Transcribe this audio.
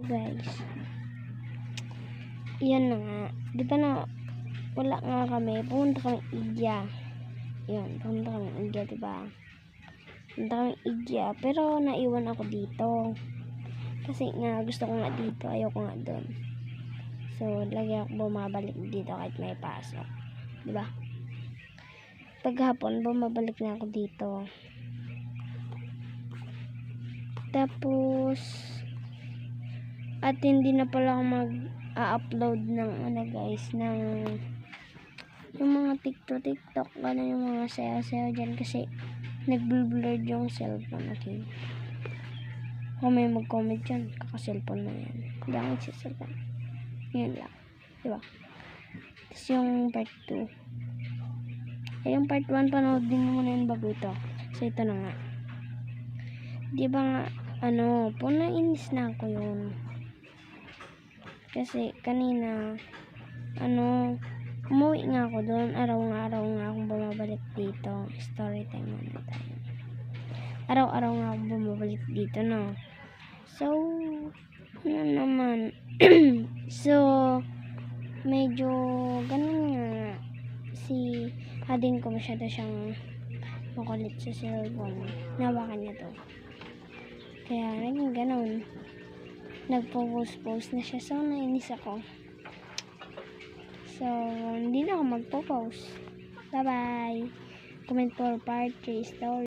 Guys, yan na nga. Di ba na wala nga kami, pumunta kami Igya. Yun, pumunta kami Igya, diba? Pumunta kami Igya, pero naiwan ako dito. Kasi nga, gusto ko nga dito, ayoko nga doon. So, lagi ako bumabalik dito kahit may pasok. Diba? Paghapon, bumabalik na ako dito. Tapos, at hindi na pala ako mag-upload ng guys, ng yung mga TikTok, gano'n yung mga sayaw-sayaw dyan kasi nag-blurred yung cellphone, okay? Kung may mag-comment dyan, kaka-cellphone na yan. Hindi ako nagsiselfone. Yun lang. Diba? Tapos yung part 2. Yung part 1, panood din mo na yun bago ito. So, ito na nga. Diba nga, nainis na ako yun. Kasi, kanina, umuwi nga ako doon. Araw-araw nga akong bumabalik dito. Story time na tayo. Araw-araw nga akong bumabalik dito, no? So, naman. So, medyo, ganun nga. Si Hadin ko masyado siyang makulit sa cellphone. Nawakan niya to. Kaya, naging ganun. Nagpo-post na siya. So, nainis ako. So, hindi na ako magpo-post. Bye-bye. Comment for part 3 story.